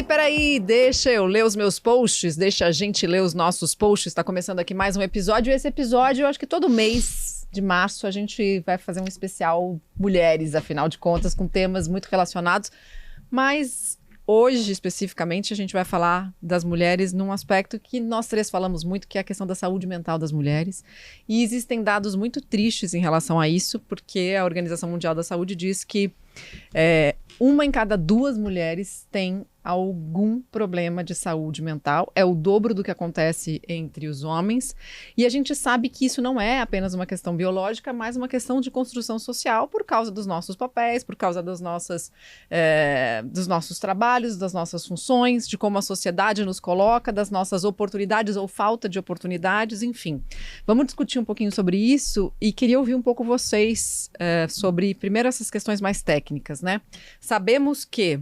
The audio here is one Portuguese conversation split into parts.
Peraí, deixa eu ler os meus posts, deixa a gente ler os nossos posts. Tá começando aqui mais um episódio. Esse episódio, eu acho que todo mês de março a gente vai fazer um especial mulheres, afinal de contas, com temas muito relacionados. Mas hoje, especificamente, a gente vai falar das mulheres num aspecto que nós três falamos muito, que é a questão da saúde mental das mulheres. E existem dados muito tristes em relação a isso, porque a Organização Mundial da Saúde diz que uma em cada 2 mulheres tem algum problema de saúde mental. É o dobro do que acontece entre os homens. E a gente sabe que isso não é apenas uma questão biológica, mas uma questão de construção social por causa dos nossos papéis, por causa dos nossos trabalhos, das nossas funções, de como a sociedade nos coloca, das nossas oportunidades ou falta de oportunidades, enfim. Vamos discutir um pouquinho sobre isso e queria ouvir um pouco vocês sobre, primeiro, essas questões mais técnicas, né? Sabemos que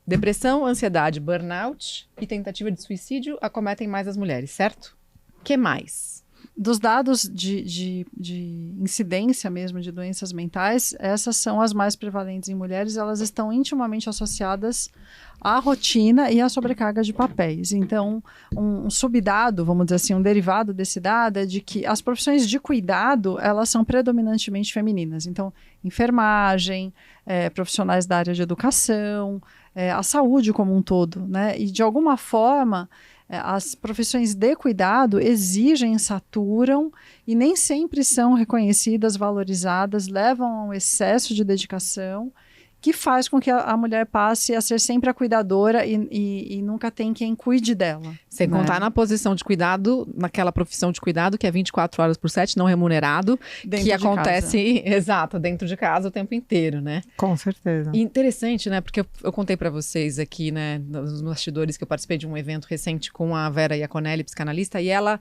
depressão, ansiedade, burnout e tentativa de suicídio acometem mais as mulheres, certo? O que mais? Dos dados de incidência mesmo de doenças mentais, essas são as mais prevalentes em mulheres. Elas estão intimamente associadas à rotina e à sobrecarga de papéis. Então, um subdado, vamos dizer assim, um derivado desse dado é de que as profissões de cuidado, elas são predominantemente femininas. Então, enfermagem, profissionais da área de educação, a saúde como um todo, né? E de alguma forma, as profissões de cuidado exigem, saturam e nem sempre são reconhecidas, valorizadas, levam a um excesso de dedicação que faz com que a mulher passe a ser sempre a cuidadora e nunca tem quem cuide dela. Sem contar na posição de cuidado, naquela profissão de cuidado que é 24 horas por 7, não remunerado, dentro que de acontece, exato, dentro de casa o tempo inteiro, né? Com certeza. E interessante, né? Porque eu contei pra vocês aqui, né, nos bastidores, que eu participei de um evento recente com a Vera Iaconelli, psicanalista, e ela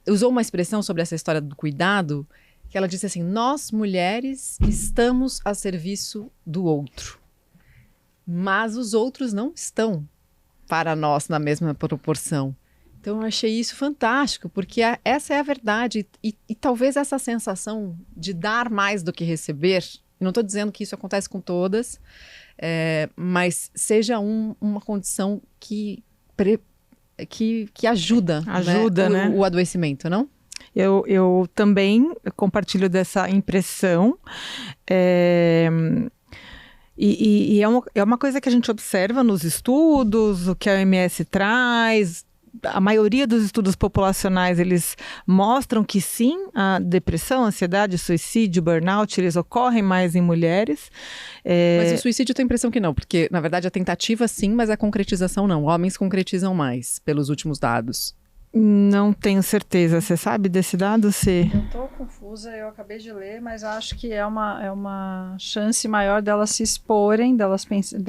usou uma expressão sobre essa história do cuidado, que ela disse assim: nós mulheres estamos a serviço do outro, mas os outros não estão para nós na mesma proporção. Então eu achei isso fantástico, porque essa é a verdade e talvez essa sensação de dar mais do que receber, não estou dizendo que isso acontece com todas, mas seja uma condição que ajuda, né? O adoecimento, não? Eu também compartilho dessa impressão. E é uma coisa que a gente observa nos estudos, o que a OMS traz. A maioria dos estudos populacionais, eles mostram que sim, a depressão, ansiedade, suicídio, burnout, eles ocorrem mais em mulheres. Mas o suicídio eu tenho a impressão que não, porque na verdade a tentativa sim, mas a concretização não. Homens concretizam mais, pelos últimos dados. Não tenho certeza. Você sabe desse dado, Cê? Eu estou confusa, eu acabei de ler, mas acho que é uma chance maior delas se exporem, delas pensarem.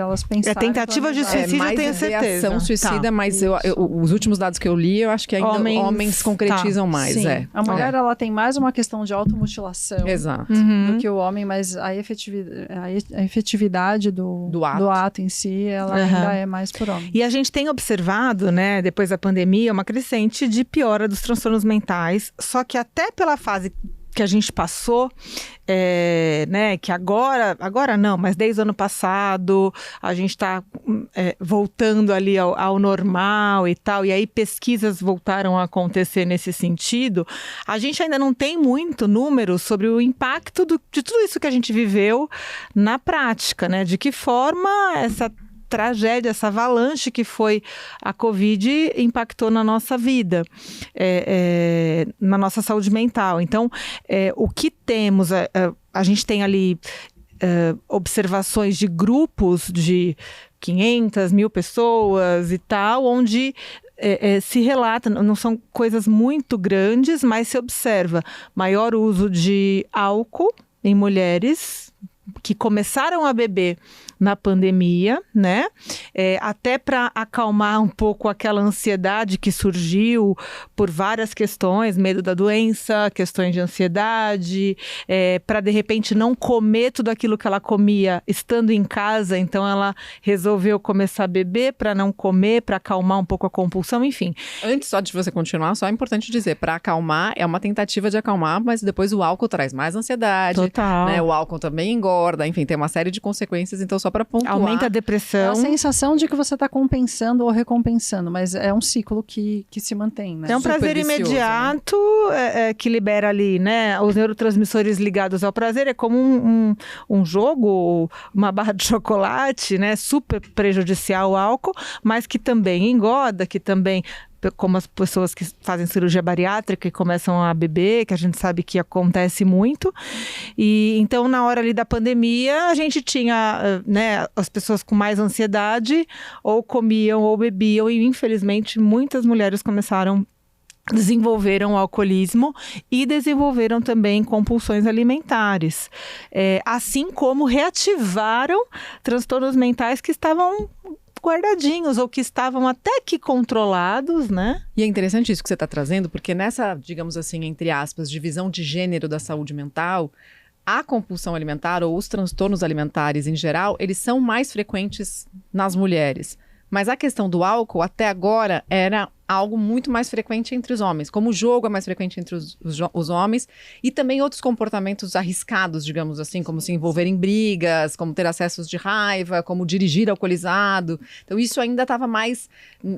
É tentativa de suicídio, eu tenho certeza. Ação suicida, mas os últimos dados que eu li, eu acho que ainda homens concretizam mais. Sim. A mulher, ela tem mais uma questão de automutilação do que o homem, mas a efetividade do ato em si, ela ainda é mais por homem. E a gente tem observado, né, depois da pandemia, uma crescente de piora dos transtornos mentais, só que até pela fase que a gente passou, né, que agora não, mas desde o ano passado a gente está voltando ali ao normal e tal, e aí pesquisas voltaram a acontecer nesse sentido. A gente ainda não tem muito número sobre o impacto de tudo isso que a gente viveu na prática, né, de que forma essa tragédia, essa avalanche que foi a Covid impactou na nossa vida, na nossa saúde mental. Então, o que temos, a gente tem ali observações de grupos de 500, 1.000 pessoas e tal, onde se relata, não são coisas muito grandes, mas se observa maior uso de álcool em mulheres que começaram a beber na pandemia, né? Até para acalmar um pouco aquela ansiedade que surgiu por várias questões, medo da doença, questões de ansiedade, para de repente não comer tudo aquilo que ela comia estando em casa, então ela resolveu começar a beber para não comer, para acalmar um pouco a compulsão, enfim. Antes só de você continuar, só é importante dizer, para acalmar, é uma tentativa de acalmar, mas depois o álcool traz mais ansiedade. Total. Né? O álcool também engorda, enfim, tem uma série de consequências, então só só para pontuar. Aumenta a É depressão. a sensação de que você está compensando ou recompensando, mas é um ciclo que se mantém, né? É um Super prazer vicioso, imediato que libera ali, né? Os neurotransmissores ligados ao prazer. É como um jogo, uma barra de chocolate, né? Super prejudicial ao álcool, mas que também engorda, que também, como as pessoas que fazem cirurgia bariátrica e começam a beber, que a gente sabe que acontece muito. E então, na hora ali da pandemia, a gente tinha, né, as pessoas com mais ansiedade, ou comiam ou bebiam, e infelizmente muitas mulheres desenvolveram o alcoolismo e desenvolveram também compulsões alimentares. Assim como reativaram transtornos mentais que estavam guardadinhos ou que estavam até que controlados, né? E é interessante isso que você está trazendo, porque nessa, digamos assim, entre aspas, divisão de gênero da saúde mental, a compulsão alimentar ou os transtornos alimentares em geral, eles são mais frequentes nas mulheres. Mas a questão do álcool, até agora, era algo muito mais frequente entre os homens. Como o jogo é mais frequente entre os homens, e também outros comportamentos arriscados, digamos assim, como se envolver em brigas, como ter acessos de raiva, como dirigir alcoolizado. Então isso ainda estava mais,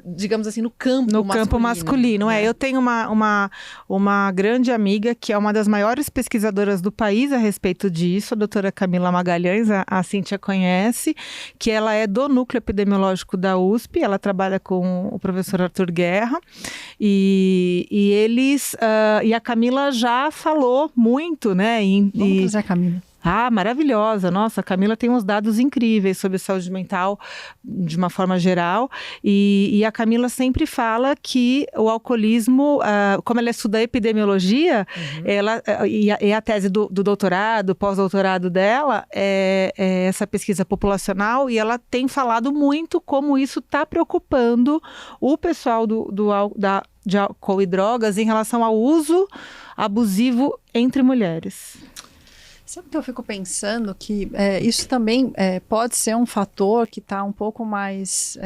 digamos assim, no campo masculino. Né? Eu tenho uma grande amiga que é uma das maiores pesquisadoras do país a respeito disso, a doutora Camila Magalhães, a Cíntia conhece, que ela é do núcleo epidemiológico da USP, ela trabalha com o professor Arthur Guerra, e eles, e a Camila já falou muito, né? Vamos trazer a Camila. Maravilhosa. Nossa, a Camila tem uns dados incríveis sobre saúde mental de uma forma geral. E a Camila sempre fala que o alcoolismo, como ela estuda epidemiologia, ela, e a tese do doutorado, pós-doutorado dela, é essa pesquisa populacional, e ela tem falado muito como isso está preocupando o pessoal de álcool e drogas em relação ao uso abusivo entre mulheres. Sabe o que eu fico pensando? Que isso também pode ser um fator que está um pouco mais...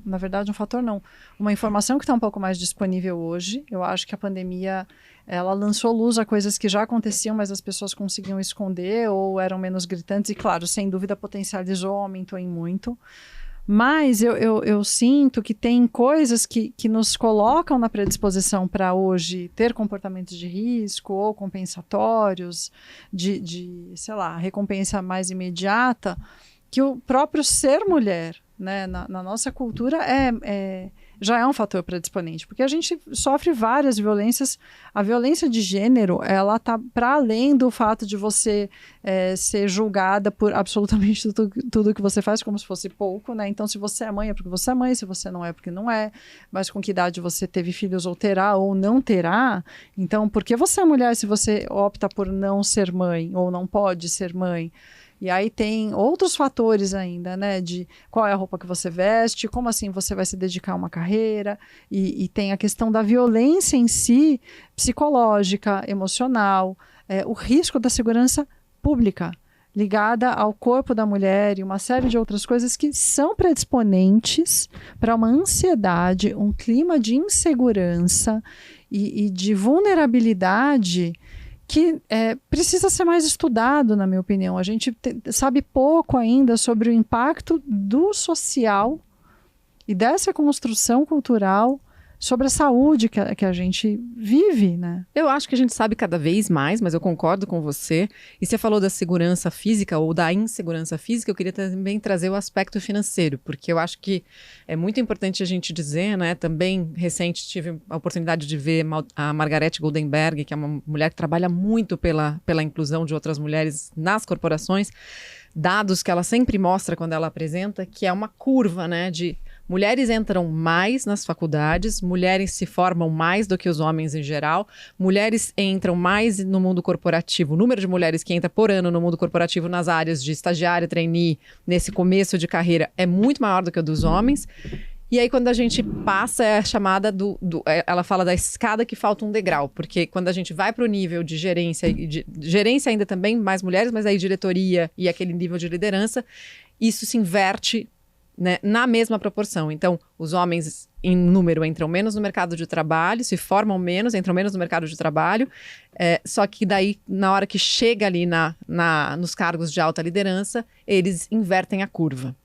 na verdade, um fator não. Uma informação que está um pouco mais disponível hoje. Eu acho que a pandemia, ela lançou luz a coisas que já aconteciam, mas as pessoas conseguiam esconder ou eram menos gritantes. E, claro, sem dúvida, potencializou, aumentou em muito. Mas eu sinto que tem coisas que nos colocam na predisposição para hoje ter comportamentos de risco ou compensatórios, sei lá, recompensa mais imediata, que o próprio ser mulher, né, na nossa cultura já é um fator predisponente, porque a gente sofre várias violências. A violência de gênero, ela tá para além do fato de você ser julgada por absolutamente tudo que você faz, como se fosse pouco, né? Então, se você é mãe, é porque você é mãe, se você não é, porque não é, mas com que idade você teve filhos ou terá ou não terá. Então, por que você é mulher se você opta por não ser mãe ou não pode ser mãe? E aí tem outros fatores ainda, né, de qual é a roupa que você veste, como assim você vai se dedicar a uma carreira, e tem a questão da violência em si, psicológica, emocional, o risco da segurança pública, ligada ao corpo da mulher e uma série de outras coisas que são predisponentes para uma ansiedade, um clima de insegurança e de vulnerabilidade que precisa ser mais estudado, na minha opinião. A gente sabe pouco ainda sobre o impacto do social e dessa construção cultural sobre a saúde que a gente vive, né? Eu acho que a gente sabe cada vez mais, mas eu concordo com você. E você falou da segurança física ou da insegurança física, eu queria também trazer o aspecto financeiro, porque eu acho que é muito importante a gente dizer, né? Também, recente, tive a oportunidade de ver a Margaret Goldenberg, que é uma mulher que trabalha muito pela inclusão de outras mulheres nas corporações, dados que ela sempre mostra quando ela apresenta, que é uma curva, né, de mulheres entram mais nas faculdades, mulheres se formam mais do que os homens em geral, mulheres entram mais no mundo corporativo, o número de mulheres que entra por ano no mundo corporativo nas áreas de estagiária, trainee, nesse começo de carreira, é muito maior do que o dos homens. E aí, quando a gente passa, é a chamada ela fala da escada que falta um degrau, porque quando a gente vai para o nível de gerência, gerência ainda também, mais mulheres, mas aí diretoria e aquele nível de liderança, isso se inverte, né, na mesma proporção. Então, os homens em número, entram menos no mercado de trabalho, se formam menos, entram menos no mercado de trabalho, só que daí, na hora que chega ali nos cargos de alta liderança, eles invertem a curva.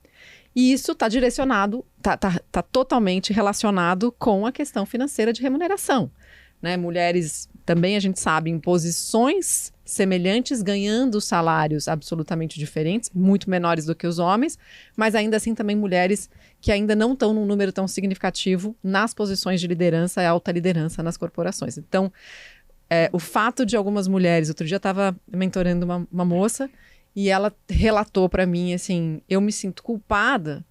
E isso está direcionado, tá totalmente relacionado com a questão financeira de remuneração, né? Mulheres, também a gente sabe, em posições semelhantes, ganhando salários absolutamente diferentes, muito menores do que os homens, mas ainda assim também mulheres que ainda não estão num número tão significativo nas posições de liderança e alta liderança nas corporações. Então, o fato de algumas mulheres... Outro dia eu estava mentorando uma moça e ela relatou para mim, assim, eu me sinto culpada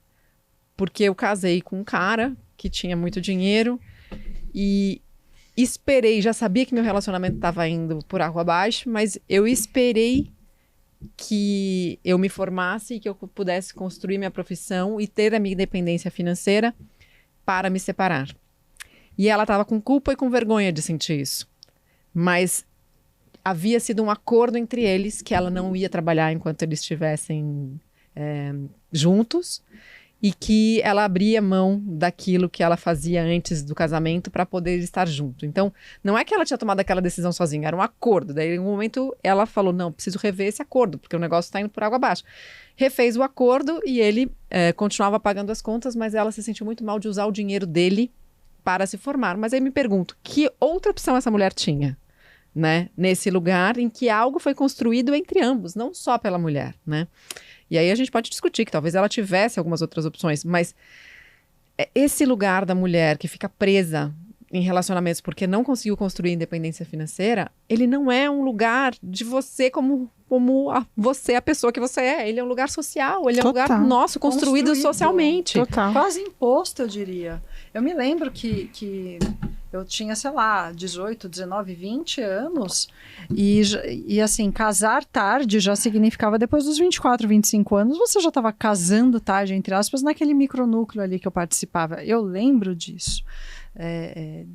porque eu casei com um cara que tinha muito dinheiro e esperei, já sabia que meu relacionamento estava indo por água abaixo, mas eu esperei que eu me formasse e que eu pudesse construir minha profissão e ter a minha independência financeira para me separar. E ela estava com culpa e com vergonha de sentir isso. Mas havia sido um acordo entre eles que ela não ia trabalhar enquanto eles estivessem juntos e que ela abria mão daquilo que ela fazia antes do casamento para poder estar junto. Então, não é que ela tinha tomado aquela decisão sozinha, era um acordo. Daí, em um momento, ela falou, não, preciso rever esse acordo, porque o negócio está indo por água abaixo. Refez o acordo e ele continuava pagando as contas, mas ela se sentiu muito mal de usar o dinheiro dele para se formar. Mas aí me pergunto, que outra opção essa mulher tinha, né? Nesse lugar em que algo foi construído entre ambos, não só pela mulher, né? E aí a gente pode discutir que talvez ela tivesse algumas outras opções, mas esse lugar da mulher que fica presa em relacionamentos porque não conseguiu construir independência financeira, ele não é um lugar de você como você, a pessoa que você é. Ele é um lugar social, ele é um lugar nosso, construído socialmente. Total. Quase imposto, eu diria. Eu me lembro que eu tinha, sei lá, 18, 19, 20 anos e assim, casar tarde já significava depois dos 24, 25 anos, você já estava casando tarde, entre aspas, naquele micronúcleo ali que eu participava. Eu lembro disso.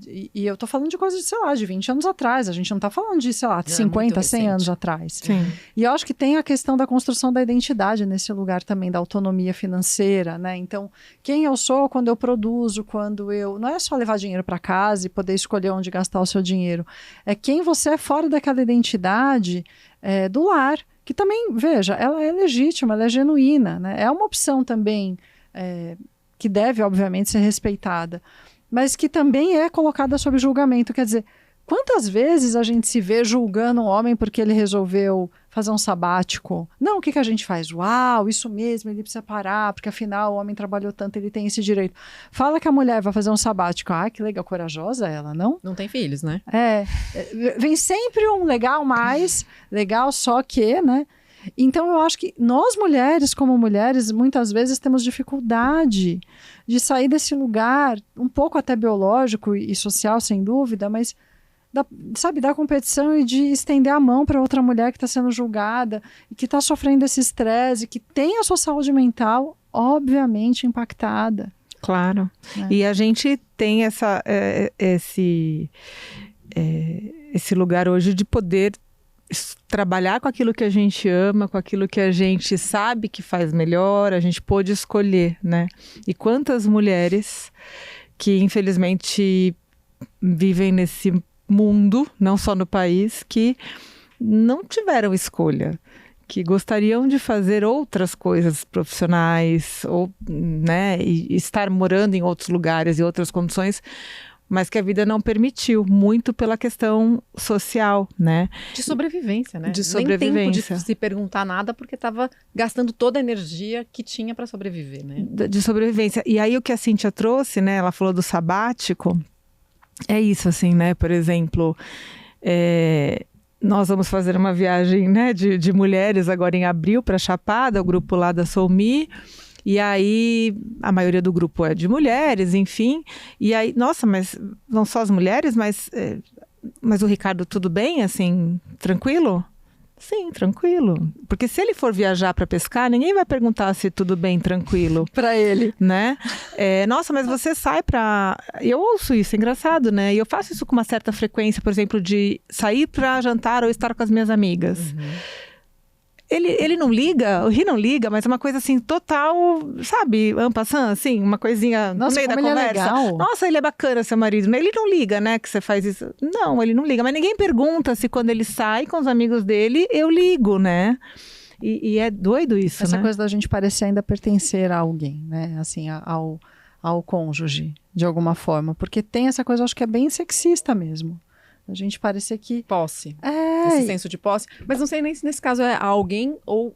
E eu tô falando de coisas, sei lá, de 20 anos atrás. A gente não tá falando de, sei lá, 50, 100 anos atrás. Sim. E eu acho que tem a questão da construção da identidade nesse lugar também, da autonomia financeira, né? Então, quem eu sou quando eu produzo, quando eu... Não é só levar dinheiro para casa e poder escolher onde gastar o seu dinheiro. É quem você é fora daquela identidade do lar. Que também, veja, ela é legítima, ela é genuína, né? É uma opção também que deve, obviamente, ser respeitada, mas que também é colocada sob julgamento. Quer dizer, quantas vezes a gente se vê julgando um homem porque ele resolveu fazer um sabático? Não, o que a gente faz? Uau, isso mesmo, ele precisa parar, porque afinal o homem trabalhou tanto, ele tem esse direito. Fala que a mulher vai fazer um sabático. Ah, que legal, corajosa ela, não? Não tem filhos, né? Vem sempre um legal mais, legal só que, né? Então eu acho que nós mulheres, como mulheres, muitas vezes temos dificuldade de sair desse lugar, um pouco até biológico e social, sem dúvida, mas da competição e de estender a mão para outra mulher que está sendo julgada e que está sofrendo esse estresse, que tem a sua saúde mental, impactada. Claro. E a gente tem esse lugar hoje de poder trabalhar com aquilo que a gente ama, com aquilo que a gente sabe que faz melhor, a gente pôde escolher, né? E quantas mulheres que infelizmente vivem nesse mundo, não só no país, que não tiveram escolha, que gostariam de fazer outras coisas profissionais, ou, né, e estar morando em outros lugares e outras condições, mas que a vida não permitiu, muito pela questão social, né? De sobrevivência, né? De sobrevivência. Nem tempo de se perguntar nada, porque estava gastando toda a energia que tinha para sobreviver, né? De sobrevivência. E aí o que a Cíntia trouxe, né? Ela falou do sabático. É isso, assim, né? Por exemplo, nós vamos fazer uma viagem, né, de mulheres agora em abril para Chapada, o grupo lá da Soumi. E aí, a maioria do grupo é de mulheres, enfim. E aí, nossa, mas não só as mulheres, mas o Ricardo, tudo bem, assim, tranquilo? Sim, tranquilo. Porque se ele for viajar para pescar, ninguém vai perguntar se tudo bem, tranquilo. Para ele. Né? Nossa, mas você sai para... Eu ouço isso, é engraçado, né? E eu faço isso com uma certa frequência, por exemplo, de sair para jantar ou estar com as minhas amigas. Uhum. ele não liga, o Ri não liga, mas é uma coisa assim, total, sabe, en passant, assim, uma coisinha no meio da conversa. Ele é legal. Nossa, ele é bacana, seu marido. Ele não liga, né, que você faz isso. Não, ele não liga, mas ninguém pergunta se quando ele sai com os amigos dele, eu ligo, né? E é doido isso, Essa né? coisa da gente parecer ainda pertencer a alguém, né? Assim, ao cônjuge, de alguma forma. Porque tem essa coisa, eu acho que é bem sexista mesmo. A gente parecer que... Posse. É, Esse senso de posse. Mas não sei nem se nesse caso é alguém ou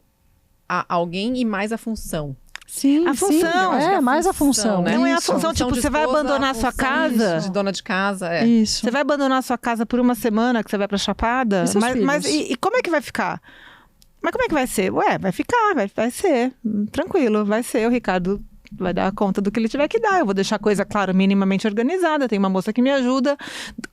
alguém e mais a função. sim, A sim, função, acho que é a mais a função, função. né? Não é a Isso. função, tipo, de você vai esposa, abandonar a sua função casa. de dona de casa, Isso. Você vai abandonar a sua casa por uma semana que você vai pra Chapada? E seus Mas filhos? e como é que vai ficar? Mas como é que vai ser? Ué, vai ficar, vai ser. Tranquilo, vai ser. O Ricardo vai dar conta do que ele tiver que dar. Eu vou deixar a coisa, claro, minimamente organizada. Tem uma moça que me ajuda.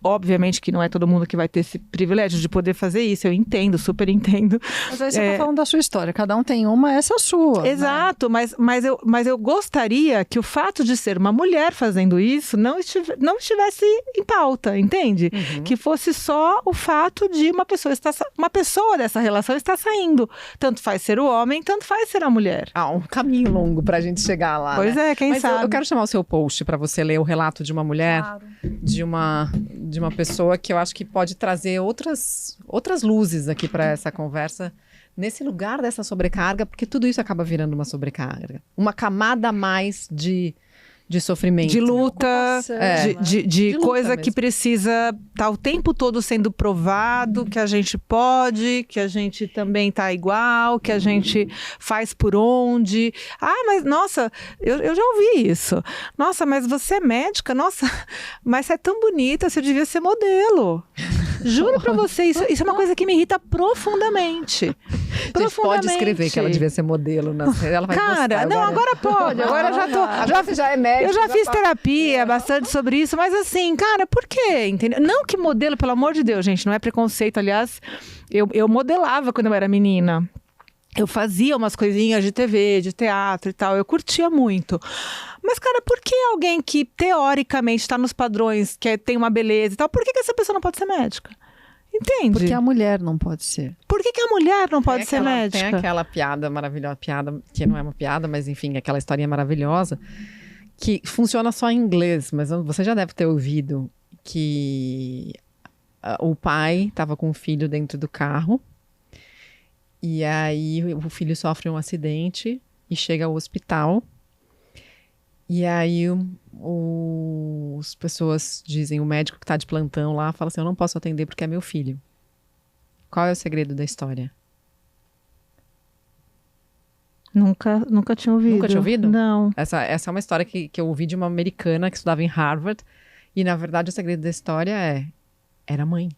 Obviamente que não é todo mundo que vai ter esse privilégio de poder fazer isso. Eu entendo, super entendo. Mas aí você tá falando da sua história. Cada um tem uma, essa é a sua. Exato, mas eu gostaria que o fato de ser uma mulher fazendo isso não estivesse em pauta, entende? Que fosse só o fato de uma pessoa dessa relação estar saindo. Tanto faz ser o homem, tanto faz ser a mulher. Um caminho longo pra gente chegar lá. Pois né? é, quem Mas sabe? eu quero chamar o seu post pra você ler o relato de uma mulher, Claro. de uma pessoa que eu acho que pode trazer outras luzes aqui pra essa conversa, nesse lugar dessa sobrecarga, porque tudo isso acaba virando uma sobrecarga. Uma camada a mais de sofrimento. De luta, de luta coisa mesmo. que precisa estar o tempo todo sendo provado, que a gente pode, que a gente também tá igual, que a gente faz por onde. Mas nossa, eu já ouvi isso. Nossa, mas você é médica? Nossa, mas você é tão bonita, você devia ser modelo. Juro pra você, isso é uma coisa que me irrita profundamente. A gente pode escrever que ela devia ser modelo. Ela vai Cara, gostar. não, agora pode. Agora eu já tô... Agora você já é médica. Eu já fiz terapia bastante sobre isso, mas assim, cara, por quê? Entendeu? Não que modelo, pelo amor de Deus, gente, não é preconceito. Aliás, eu modelava quando eu era menina. Eu fazia umas coisinhas de TV, de teatro e tal, eu curtia muito. Mas, cara, por que alguém que teoricamente está nos padrões, tem uma beleza e tal, por que essa pessoa não pode ser médica? Entende? Porque a mulher não pode ser. Por que a mulher não pode ser médica? Tem aquela piada maravilhosa, que não é uma piada, mas enfim, aquela historinha maravilhosa, que funciona só em inglês, mas você já deve ter ouvido que o pai estava com o filho dentro do carro, e aí o filho sofre um acidente e chega ao hospital. E aí as pessoas dizem, o médico que está de plantão lá, fala assim, eu não posso atender porque é meu filho. Qual é o segredo da história? Nunca tinha ouvido. Nunca tinha ouvido? Não. Essa é uma história que eu ouvi de uma americana que estudava em Harvard. E, na verdade, o segredo da história era a mãe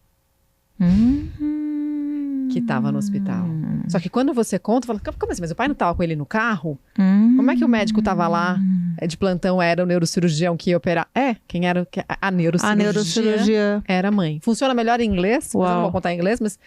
que estava no hospital. Só que quando você conta, fala, como assim? Mas o pai não estava com ele no carro? Como é que o médico estava lá de plantão? Era o neurocirurgião que ia operar? Quem era? A neurocirurgia. A neurocirurgia. Era a mãe. Funciona melhor em inglês. Eu não vou contar em inglês, mas...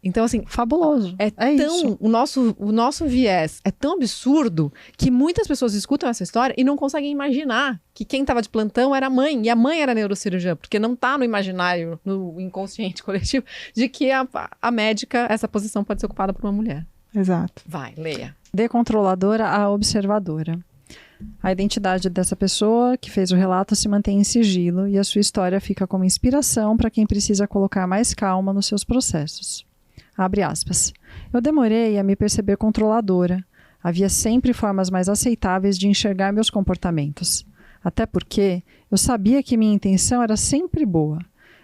Então, assim, fabuloso. Isso. O nosso viés é tão absurdo que muitas pessoas escutam essa história e não conseguem imaginar que quem estava de plantão era a mãe, e a mãe era neurocirurgiã, porque não está no imaginário, no inconsciente coletivo, de que a médica, essa posição pode ser ocupada por uma mulher. Exato. Vai, leia. De controladora a observadora. A identidade dessa pessoa que fez o relato se mantém em sigilo e a sua história fica como inspiração para quem precisa colocar mais calma nos seus processos. Abre aspas. Eu demorei a me perceber controladora. Havia sempre formas mais aceitáveis de enxergar meus comportamentos. Até porque eu sabia que minha intenção era sempre boa.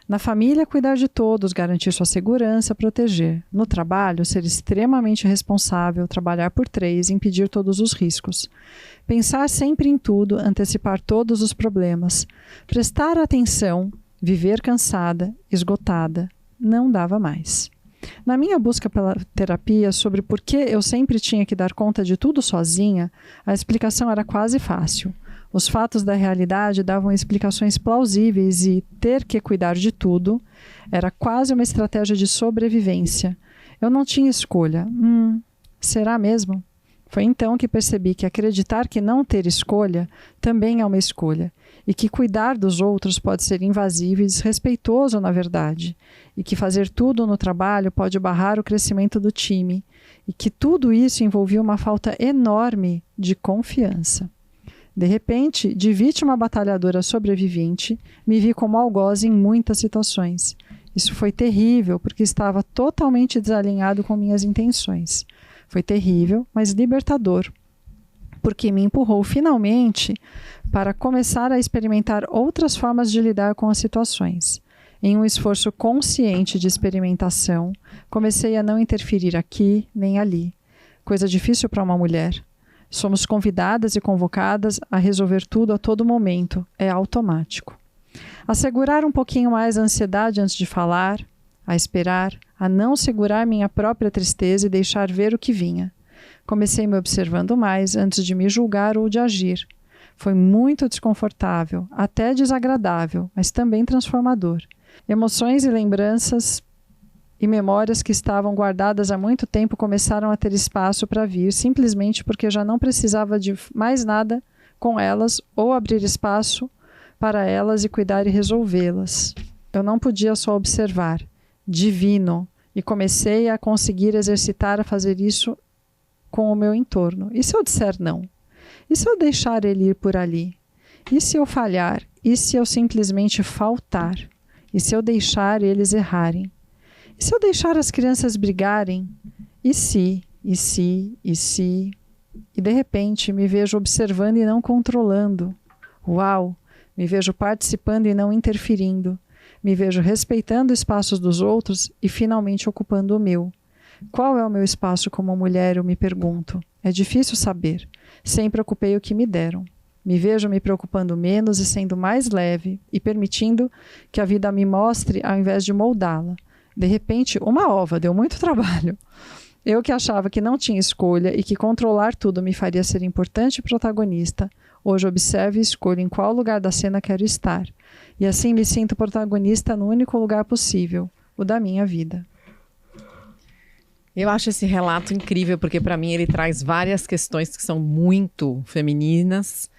Na família, cuidar de todos, garantir sua segurança, proteger. No trabalho, ser extremamente responsável, trabalhar por 3, impedir todos os riscos. Pensar sempre em tudo, antecipar todos os problemas. Prestar atenção, viver cansada, esgotada. Não dava mais. Na minha busca pela terapia sobre por que eu sempre tinha que dar conta de tudo sozinha, a explicação era quase fácil. Os fatos da realidade davam explicações plausíveis e ter que cuidar de tudo era quase uma estratégia de sobrevivência. Eu não tinha escolha. Será mesmo? Foi então que percebi que acreditar que não ter escolha também é uma escolha, e que cuidar dos outros pode ser invasivo e desrespeitoso, na verdade, e que fazer tudo no trabalho pode barrar o crescimento do time, e que tudo isso envolvia uma falta enorme de confiança. De repente, de vítima batalhadora sobrevivente, me vi como algoz em muitas situações. Isso foi terrível, porque estava totalmente desalinhado com minhas intenções. Foi terrível, mas libertador, porque me empurrou finalmente para começar a experimentar outras formas de lidar com as situações. Em um esforço consciente de experimentação, comecei a não interferir aqui nem ali. Coisa difícil para uma mulher. Somos convidadas e convocadas a resolver tudo a todo momento. É automático. A segurar um pouquinho mais a ansiedade antes de falar, a esperar, a não segurar minha própria tristeza e deixar ver o que vinha. Comecei me observando mais antes de me julgar ou de agir. Foi muito desconfortável, até desagradável, mas também transformador. Emoções e lembranças e memórias que estavam guardadas há muito tempo começaram a ter espaço para vir, simplesmente porque já não precisava de mais nada com elas ou abrir espaço para elas e cuidar e resolvê-las. Eu não podia só observar. Divino. E comecei a conseguir exercitar a fazer isso com o meu entorno. E se eu disser não? E se eu deixar ele ir por ali? E se eu falhar? E se eu simplesmente faltar? E se eu deixar eles errarem? E se eu deixar as crianças brigarem? E se? E se? E se? E de repente me vejo observando e não controlando. Uau! Me vejo participando e não interferindo. Me vejo respeitando espaços dos outros e finalmente ocupando o meu. Qual é o meu espaço como mulher, eu me pergunto. É difícil saber. Sempre ocupei o que me deram. Me vejo me preocupando menos e sendo mais leve e permitindo que a vida me mostre ao invés de moldá-la. De repente, uma ova, deu muito trabalho. Eu que achava que não tinha escolha e que controlar tudo me faria ser importante e protagonista, hoje observo e escolho em qual lugar da cena quero estar. E assim me sinto protagonista no único lugar possível, o da minha vida. Eu acho esse relato incrível, porque para mim ele traz várias questões que são muito femininas,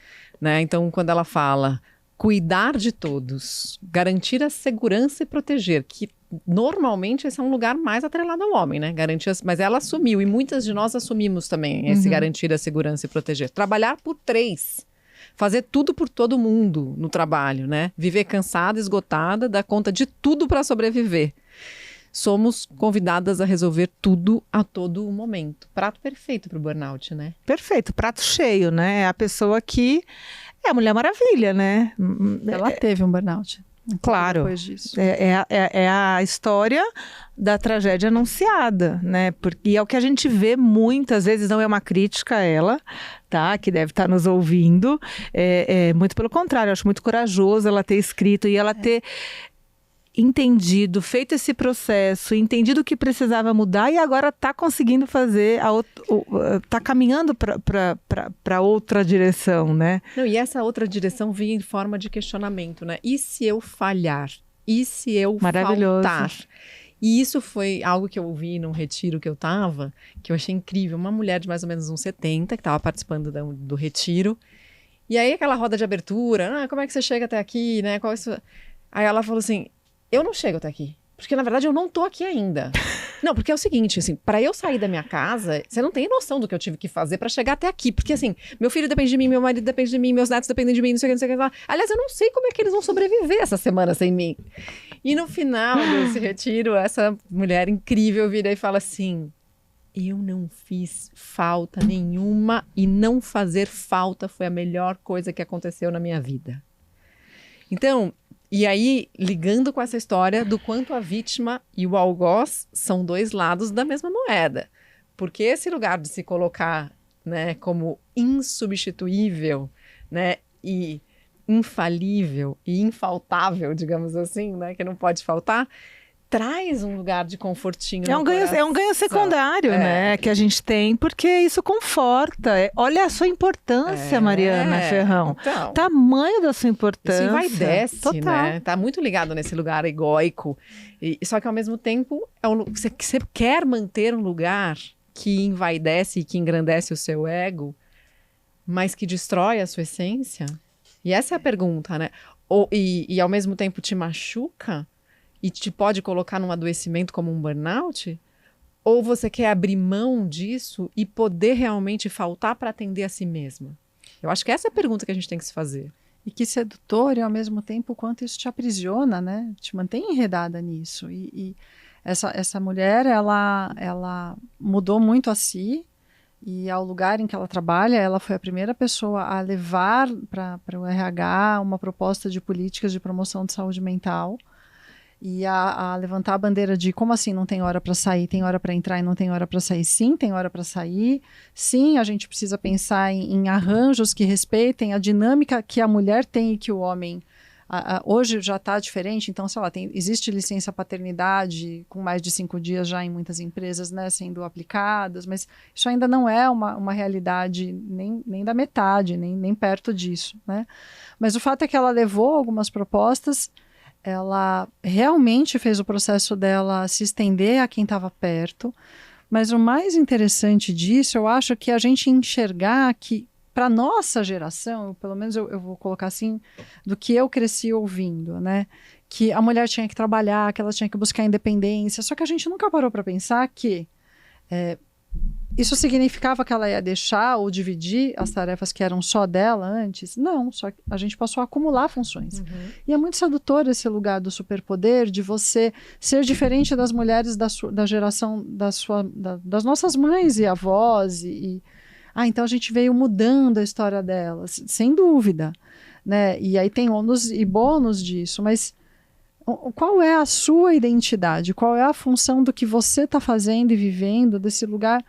né? Então, quando ela fala cuidar de todos, garantir a segurança e proteger, que normalmente esse é um lugar mais atrelado ao homem, né? Garantir, mas ela assumiu, e muitas de nós assumimos também esse garantir a segurança e proteger. Trabalhar por 3. Fazer tudo por todo mundo no trabalho, né? Viver cansada, esgotada, dar conta de tudo para sobreviver. Somos convidadas a resolver tudo a todo momento. Prato perfeito para o burnout, né? Perfeito, prato cheio, né? É a pessoa que é a Mulher Maravilha, né? Ela teve um burnout. Claro, depois disso. É a história da tragédia anunciada, né? Porque é o que a gente vê muitas vezes, não é uma crítica a ela, tá? Que deve estar nos ouvindo. Muito pelo contrário, eu acho muito corajoso ela ter escrito e ela ter entendido, feito esse processo, entendido o que precisava mudar e agora está conseguindo fazer, está caminhando para outra direção, né? Não, e essa outra direção vinha em forma de questionamento, né? E se eu falhar? E se eu faltar? E isso foi algo que eu ouvi num retiro que eu estava, que eu achei incrível. Uma mulher de mais ou menos uns 70, que estava participando do retiro. E aí aquela roda de abertura, como é que você chega até aqui, né? Aí ela falou assim, eu não chego até aqui, porque na verdade eu não tô aqui ainda. Não, porque é o seguinte, assim, para eu sair da minha casa, você não tem noção do que eu tive que fazer para chegar até aqui, porque assim, meu filho depende de mim, meu marido depende de mim, meus netos dependem de mim, não sei o que lá. Aliás, eu não sei como é que eles vão sobreviver essa semana sem mim. E no final desse retiro, essa mulher incrível vira e fala assim, eu não fiz falta nenhuma e não fazer falta foi a melhor coisa que aconteceu na minha vida. Então, e aí, ligando com essa história do quanto a vítima e o algoz são 2 lados da mesma moeda. Porque esse lugar de se colocar, né, como insubstituível, né, e infalível e infaltável, digamos assim, né, que não pode faltar, traz um lugar de confortinho. É um ganho secundário, né? Que a gente tem, porque isso conforta. Olha a sua importância, Mariana Ferrão. Então, tamanho da sua importância. Isso envaidece, total, né? Tá muito ligado nesse lugar egóico. Só que ao mesmo tempo, você quer manter um lugar que envaidece e que engrandece o seu ego, mas que destrói a sua essência? E essa é a pergunta, né? E ao mesmo tempo te machuca? E te pode colocar num adoecimento como um burnout? Ou você quer abrir mão disso e poder realmente faltar para atender a si mesma? Eu acho que essa é a pergunta que a gente tem que se fazer. E que sedutor, e ao mesmo tempo, o quanto isso te aprisiona, né? Te mantém enredada nisso. E essa mulher, ela mudou muito a si, e ao lugar em que ela trabalha, ela foi a primeira pessoa a levar para o RH uma proposta de políticas de promoção de saúde mental, e a levantar a bandeira de como assim não tem hora para sair, tem hora para entrar e não tem hora para sair? Sim, tem hora para sair. Sim, a gente precisa pensar em arranjos que respeitem a dinâmica que a mulher tem e que o homem hoje já está diferente. Então, sei lá, existe licença paternidade com mais de 5 dias já em muitas empresas, né, sendo aplicadas, mas isso ainda não é uma realidade nem da metade, nem perto disso, né? Mas o fato é que ela levou algumas propostas. Ela realmente fez o processo dela se estender a quem estava perto, mas o mais interessante disso, eu acho que a gente enxergar que, para nossa geração, pelo menos eu vou colocar assim, do que eu cresci ouvindo, né? Que a mulher tinha que trabalhar, que ela tinha que buscar independência, só que a gente nunca parou para pensar que isso significava que ela ia deixar ou dividir as tarefas que eram só dela antes? Não, só que a gente passou a acumular funções. Uhum. E é muito sedutor esse lugar do superpoder, de você ser diferente das mulheres da geração das nossas mães e avós. Então a gente veio mudando a história delas, sem dúvida, né? E aí tem ônus e bônus disso, mas qual é a sua identidade? Qual é a função do que você está fazendo e vivendo, desse lugar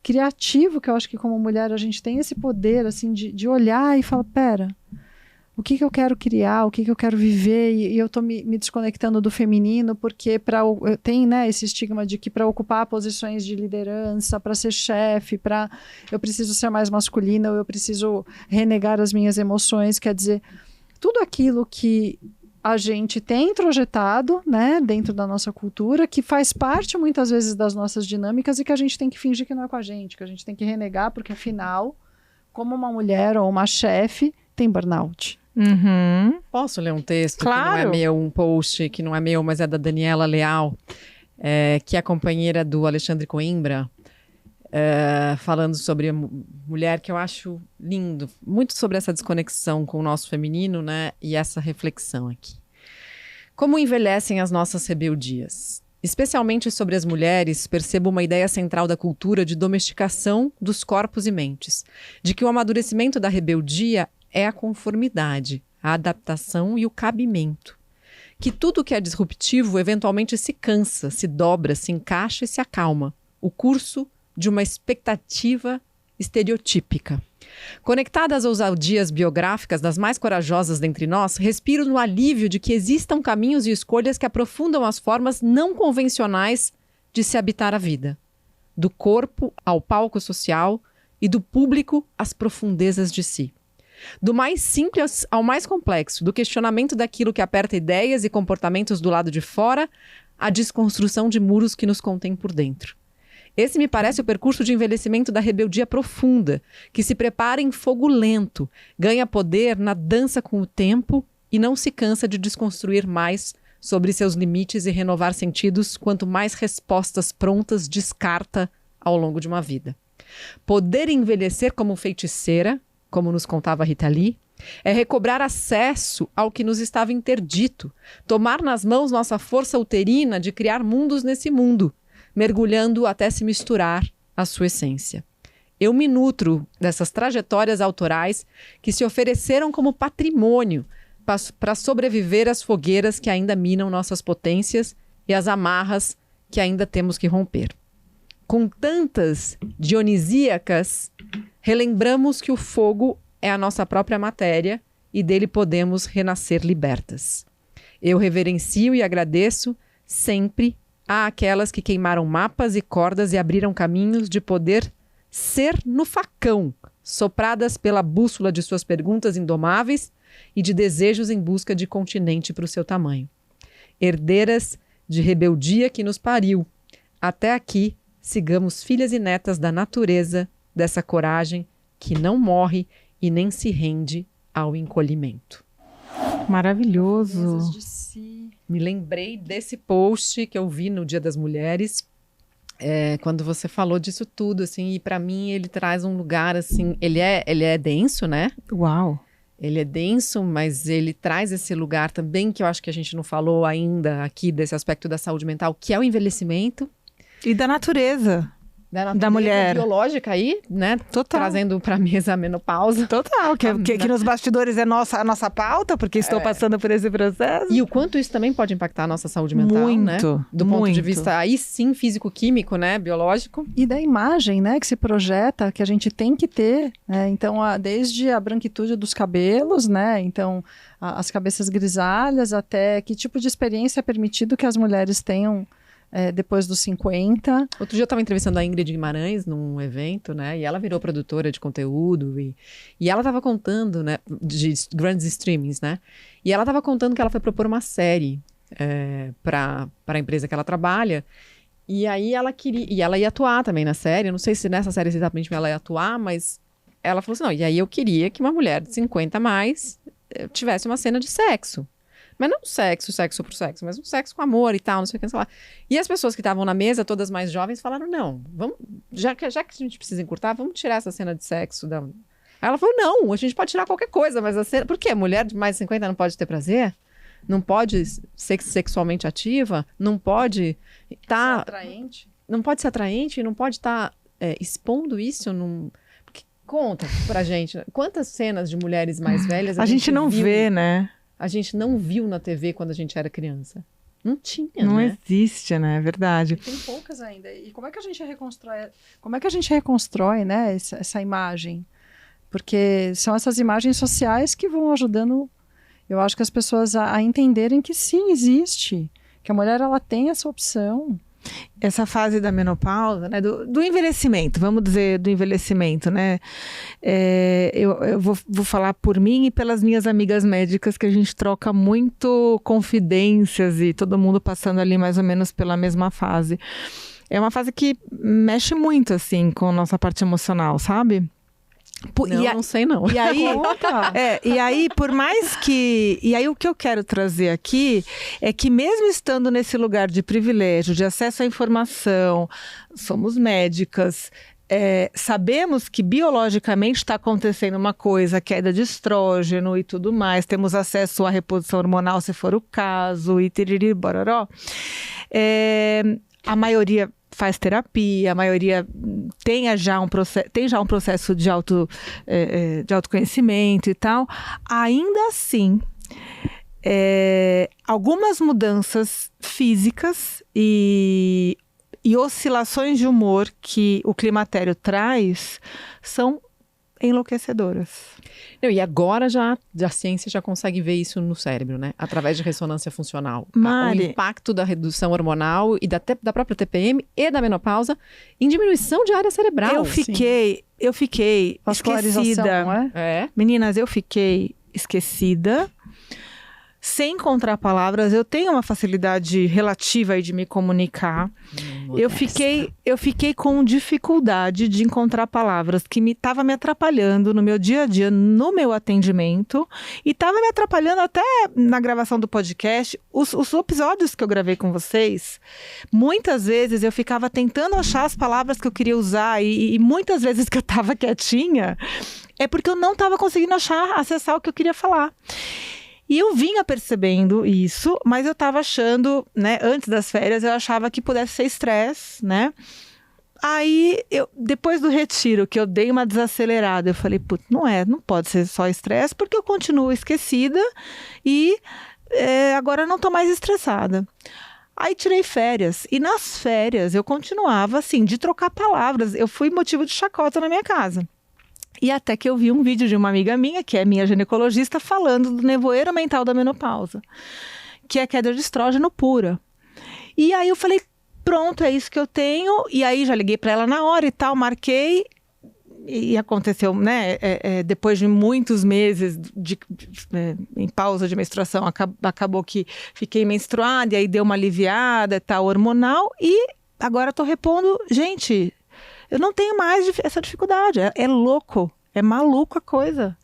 criativo, que eu acho que como mulher a gente tem esse poder assim de olhar e falar, pera, o que eu quero criar, o que eu quero viver, e eu estou me desconectando do feminino porque tem, né, esse estigma de que para ocupar posições de liderança, para ser chefe, eu preciso ser mais masculina, ou eu preciso renegar as minhas emoções, quer dizer, tudo aquilo que a gente tem introjetado, né, dentro da nossa cultura, que faz parte muitas vezes das nossas dinâmicas e que a gente tem que fingir que não é com a gente, que a gente tem que renegar, porque afinal, como uma mulher ou uma chefe, tem burnout. Uhum. Posso ler um texto Claro. Que não é meu, um post que não é meu, mas é da Daniela Leal, que é a companheira do Alexandre Coimbra, falando sobre a mulher, que eu acho lindo, muito sobre essa desconexão com o nosso feminino, né? E essa reflexão aqui. Como envelhecem as nossas rebeldias? Especialmente sobre as mulheres, percebo uma ideia central da cultura de domesticação dos corpos e mentes, de que o amadurecimento da rebeldia é a conformidade, a adaptação e o cabimento. Que tudo que é disruptivo eventualmente se cansa, se dobra, se encaixa e se acalma. O curso de uma expectativa estereotípica. Conectada às ousadias biográficas das mais corajosas dentre nós, respiro no alívio de que existam caminhos e escolhas que aprofundam as formas não convencionais de se habitar a vida. Do corpo ao palco social e do público às profundezas de si. Do mais simples ao mais complexo, do questionamento daquilo que aperta ideias e comportamentos do lado de fora, à desconstrução de muros que nos contêm por dentro. Esse me parece o percurso de envelhecimento da rebeldia profunda, que se prepara em fogo lento, ganha poder na dança com o tempo e não se cansa de desconstruir mais sobre seus limites e renovar sentidos quanto mais respostas prontas descarta ao longo de uma vida. Poder envelhecer como feiticeira, como nos contava Rita Lee, é recobrar acesso ao que nos estava interdito, tomar nas mãos nossa força uterina de criar mundos nesse mundo, mergulhando até se misturar à sua essência. Eu me nutro dessas trajetórias autorais que se ofereceram como patrimônio para sobreviver às fogueiras que ainda minam nossas potências e às amarras que ainda temos que romper. Com tantas dionisíacas, relembramos que o fogo é a nossa própria matéria e dele podemos renascer libertas. Eu reverencio e agradeço sempre àquelas que queimaram mapas e cordas e abriram caminhos de poder ser no facão, sopradas pela bússola de suas perguntas indomáveis e de desejos em busca de continente para o seu tamanho. Herdeiras de rebeldia que nos pariu. Até aqui, sigamos filhas e netas da natureza, dessa coragem que não morre e nem se rende ao encolhimento. Maravilhoso. Me lembrei desse post que eu vi no Dia das Mulheres quando você falou disso tudo, assim, e pra mim ele traz um lugar, assim, ele é denso, né? Uau! Ele é denso, mas ele traz esse lugar também que eu acho que a gente não falou ainda aqui desse aspecto da saúde mental, que é o envelhecimento. E da natureza. Da mulher. Biológica aí, né? Total. Trazendo pra mesa a menopausa. Total, que nos bastidores é a nossa pauta, porque estou passando por esse processo. E o quanto isso também pode impactar a nossa saúde mental, né? Do ponto de vista, aí sim, físico-químico, né? Biológico. E da imagem, né? Que se projeta, que a gente tem que ter, né? Então, desde a branquitude dos cabelos, né? Então, as cabeças grisalhas, até que tipo de experiência é permitido que as mulheres tenham depois dos 50. Outro dia eu estava entrevistando a Ingrid Guimarães num evento, né? E ela virou produtora de conteúdo e ela estava contando, né? De grandes streamings, né? E ela estava contando que ela foi propor uma série para a empresa que ela trabalha. E aí ela queria... E ela ia atuar também na série. Eu não sei se nessa série exatamente ela ia atuar, mas ela falou assim, não, e aí eu queria que uma mulher de 50 a mais tivesse uma cena de sexo. Mas não sexo por sexo, mas um sexo com amor e tal, não sei o que, sei lá. E as pessoas que estavam na mesa, todas mais jovens, falaram, não, vamos, já que a gente precisa encurtar, vamos tirar essa cena de sexo. Aí ela falou, não, a gente pode tirar qualquer coisa, mas a cena... Por quê? Mulher de mais de 50 não pode ter prazer? Não pode ser sexualmente ativa? Não pode estar... Ser atraente? Não pode ser atraente, não pode estar expondo isso num... Porque conta pra gente, quantas cenas de mulheres mais velhas a gente não vê, né? A gente não viu na TV quando a gente era criança. Não tinha, não né? Existe, né? É verdade. Tem poucas ainda. E como é que a gente reconstrói, né, essa imagem? Porque são essas imagens sociais que vão ajudando, eu acho, que as pessoas a entenderem que sim, existe. Que a mulher, ela tem essa opção. Essa fase da menopausa, né, do envelhecimento, vamos dizer do envelhecimento, né? Eu vou falar por mim e pelas minhas amigas médicas, que a gente troca muito confidências e todo mundo passando ali mais ou menos pela mesma fase. É uma fase que mexe muito, assim, com a nossa parte emocional, sabe? Não sei não. E aí, e aí, por mais que... E aí, o que eu quero trazer aqui é que mesmo estando nesse lugar de privilégio, de acesso à informação, somos médicas, sabemos que biologicamente está acontecendo uma coisa, queda de estrógeno e tudo mais, temos acesso à reposição hormonal, se for o caso, e tiriri, bororó. A maioria faz terapia, a maioria tem já um processo de autoconhecimento e tal. Ainda assim, algumas mudanças físicas e oscilações de humor que o climatério traz são enlouquecedoras. E agora a ciência já consegue ver isso no cérebro, né? Através de ressonância funcional. Mari, o impacto da redução hormonal e da própria TPM e da menopausa em diminuição de área cerebral. Eu fiquei esquecida. Não é? Meninas, eu fiquei esquecida. Sem encontrar palavras, eu tenho uma facilidade relativa aí de me comunicar. Eu fiquei com dificuldade de encontrar palavras que estava me atrapalhando no meu dia a dia, no meu atendimento, e estava me atrapalhando até na gravação do podcast. Os episódios que eu gravei com vocês, muitas vezes eu ficava tentando achar as palavras que eu queria usar, e muitas vezes que eu estava quietinha, é porque eu não estava conseguindo acessar o que eu queria falar. E eu vinha percebendo isso, mas eu estava achando, né, antes das férias, eu achava que pudesse ser estresse, né? Aí, depois do retiro, que eu dei uma desacelerada, eu falei, putz, não pode ser só estresse, porque eu continuo esquecida e agora não estou mais estressada. Aí tirei férias, e nas férias eu continuava, assim, de trocar palavras. Eu fui motivo de chacota na minha casa. E até que eu vi um vídeo de uma amiga minha, que é minha ginecologista, falando do nevoeiro mental da menopausa, que é queda de estrógeno pura. E aí eu falei, pronto, é isso que eu tenho. E aí já liguei para ela na hora e tal, marquei. E aconteceu, né, depois de muitos meses em pausa de menstruação, acabou que fiquei menstruada, e aí deu uma aliviada, tal, hormonal. E agora estou repondo, gente... Eu não tenho mais essa dificuldade. É louco. É maluco a coisa.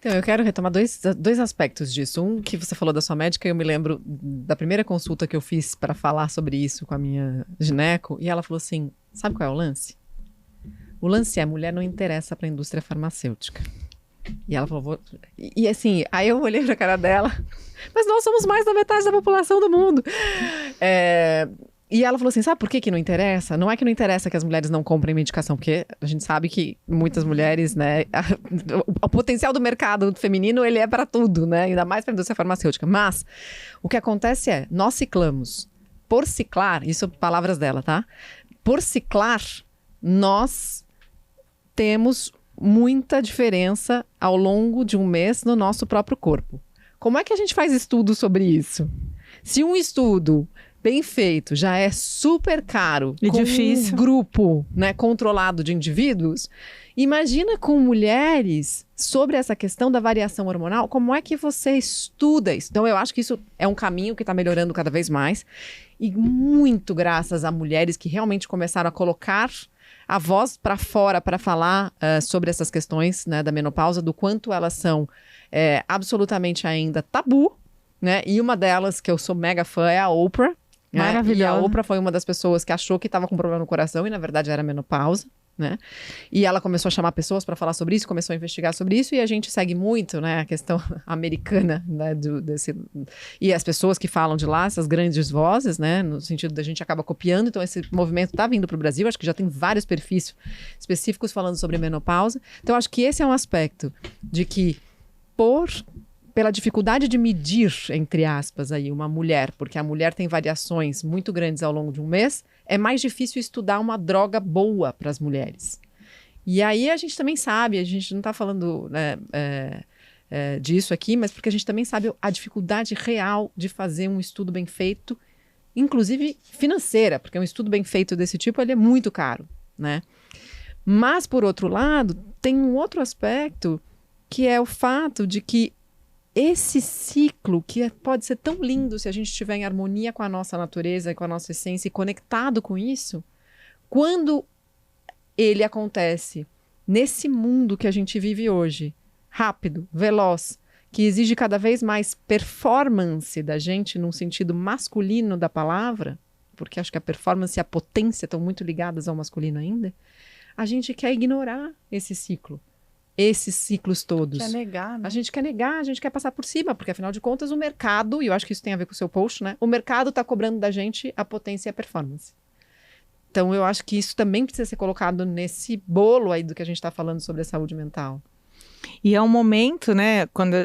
Então, eu quero retomar dois aspectos disso. Um, que você falou da sua médica, eu me lembro da primeira consulta que eu fiz para falar sobre isso com a minha gineco, e ela falou assim, sabe qual é o lance? O lance é, a mulher não interessa para a indústria farmacêutica. E ela falou, e assim, aí eu olhei pra cara dela, mas nós somos mais da metade da população do mundo. E ela falou assim, sabe por que não interessa? Não é que não interessa que as mulheres não comprem medicação, porque a gente sabe que muitas mulheres, né, o potencial do mercado feminino, ele é para tudo, né, ainda mais para a indústria farmacêutica. Mas o que acontece é, nós ciclamos, por ciclar, isso palavras dela, tá? Por ciclar, nós temos muita diferença ao longo de um mês no nosso próprio corpo. Como é que a gente faz estudo sobre isso? Se um estudo bem feito já é super caro e com difícil, um grupo, né, controlado de indivíduos, imagina com mulheres sobre essa questão da variação hormonal, como é que você estuda isso? Então eu acho que isso é um caminho que está melhorando cada vez mais, e muito graças a mulheres que realmente começaram a colocar a voz para fora para falar sobre essas questões, né, da menopausa, do quanto elas são absolutamente ainda tabu, né? E uma delas que eu sou mega fã é a Oprah. Maravilhosa. E a Oprah foi uma das pessoas que achou que estava com problema no coração e na verdade era menopausa, né? E ela começou a chamar pessoas para falar sobre isso, começou a investigar sobre isso, e a gente segue muito, né, a questão americana, né, e as pessoas que falam de lá, essas grandes vozes, né, no sentido da gente acaba copiando. Então esse movimento está vindo para o Brasil, acho que já tem vários perfis específicos falando sobre menopausa. Então acho que esse é um aspecto de que pela dificuldade de medir, entre aspas, aí, uma mulher, porque a mulher tem variações muito grandes ao longo de um mês, é mais difícil estudar uma droga boa para as mulheres. E aí a gente também sabe, a gente não está falando, né, disso aqui, mas porque a gente também sabe a dificuldade real de fazer um estudo bem feito, inclusive financeira, porque um estudo bem feito desse tipo, ele é muito caro, né? Mas, por outro lado, tem um outro aspecto, que é o fato de que esse ciclo, que pode ser tão lindo se a gente estiver em harmonia com a nossa natureza, com a nossa essência e conectado com isso, quando ele acontece nesse mundo que a gente vive hoje, rápido, veloz, que exige cada vez mais performance da gente num sentido masculino da palavra, porque acho que a performance e a potência estão muito ligadas ao masculino ainda, a gente quer ignorar esse ciclo. Esses ciclos todos. Quer negar, né? A gente quer negar, a gente quer passar por cima, porque afinal de contas o mercado, e eu acho que isso tem a ver com o seu post, né? O mercado está cobrando da gente a potência e a performance. Então eu acho que isso também precisa ser colocado nesse bolo aí do que a gente está falando sobre a saúde mental. E é um momento, né, quando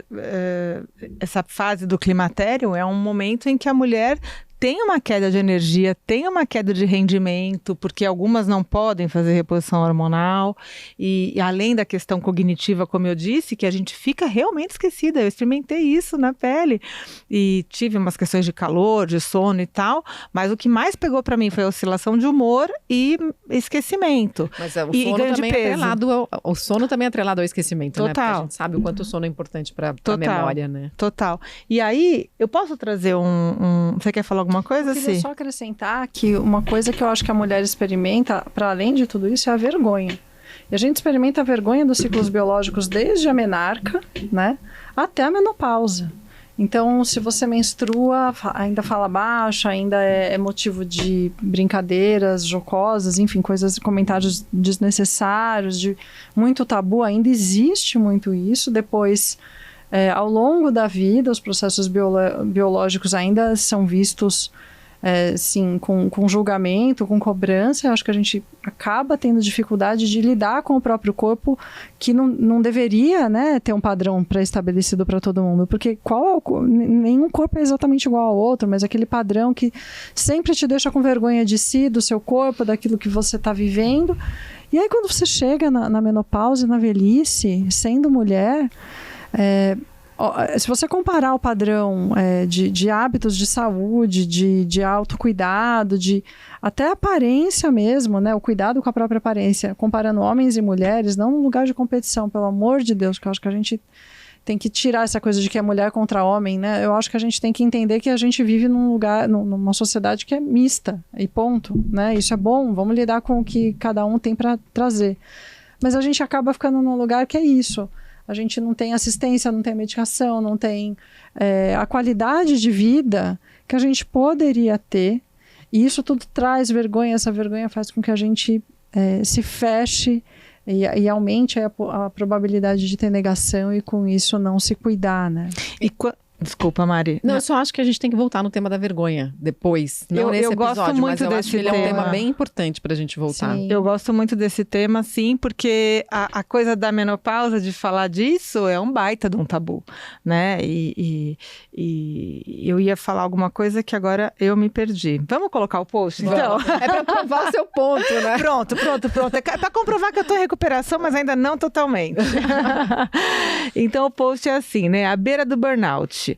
essa fase do climatério é um momento em que a mulher tem uma queda de energia, tem uma queda de rendimento, porque algumas não podem fazer reposição hormonal, e além da questão cognitiva, como eu disse, que a gente fica realmente esquecida. Eu experimentei isso na pele, e tive umas questões de calor, de sono e tal, mas o que mais pegou para mim foi a oscilação de humor e esquecimento. Mas o sono também é atrelado o sono também é atrelado ao esquecimento, né? Porque a gente sabe o quanto o sono é importante para a memória, né? Total. E aí, eu posso trazer Você quer falar alguma coisa? Eu queria só acrescentar que uma coisa que eu acho que a mulher experimenta, para além de tudo isso, é a vergonha. E a gente experimenta a vergonha dos ciclos biológicos desde a menarca, né, até a menopausa. Então, se você menstrua, ainda fala baixo, ainda é motivo de brincadeiras jocosas, enfim, comentários desnecessários, de muito tabu, ainda existe muito isso. Depois, ao longo da vida, os processos biológicos ainda são vistos, sim, com julgamento, com cobrança. Eu acho que a gente acaba tendo dificuldade de lidar com o próprio corpo, que não deveria, né, ter um padrão pré-estabelecido para todo mundo, porque nenhum corpo é exatamente igual ao outro, mas aquele padrão que sempre te deixa com vergonha de si, do seu corpo, daquilo que você está vivendo. E aí, quando você chega na menopausa e na velhice, sendo mulher, se você comparar o padrão de hábitos de saúde, de autocuidado, até aparência mesmo, né, o cuidado com a própria aparência, comparando homens e mulheres, não num lugar de competição, pelo amor de Deus, que eu acho que a gente tem que tirar essa coisa de que é mulher contra homem, né? Eu acho que a gente tem que entender que a gente vive numa sociedade que é mista, e ponto, né? Isso é bom, vamos lidar com o que cada um tem para trazer. Mas a gente acaba ficando num lugar que é isso. a gente não tem assistência, não tem medicação, não tem a qualidade de vida que a gente poderia ter. E isso tudo traz vergonha, essa vergonha faz com que a gente se feche e aumente a probabilidade de ter negação e com isso não se cuidar, né? Desculpa, Mari. Não, eu só acho que a gente tem que voltar no tema da vergonha depois. Não nesse episódio, gosto muito mas eu acho que ele é um tema tema. bem importante pra gente voltar. Sim. Eu gosto muito desse tema, sim, porque a coisa da menopausa, de falar disso, é um baita de um tabu, né? E eu ia falar alguma coisa que agora eu me perdi. Vamos colocar o post, então? É pra provar o seu ponto, né? Pronto. É pra comprovar que eu tô em recuperação, mas ainda não totalmente. Então o post é assim, né? À beira do burnout,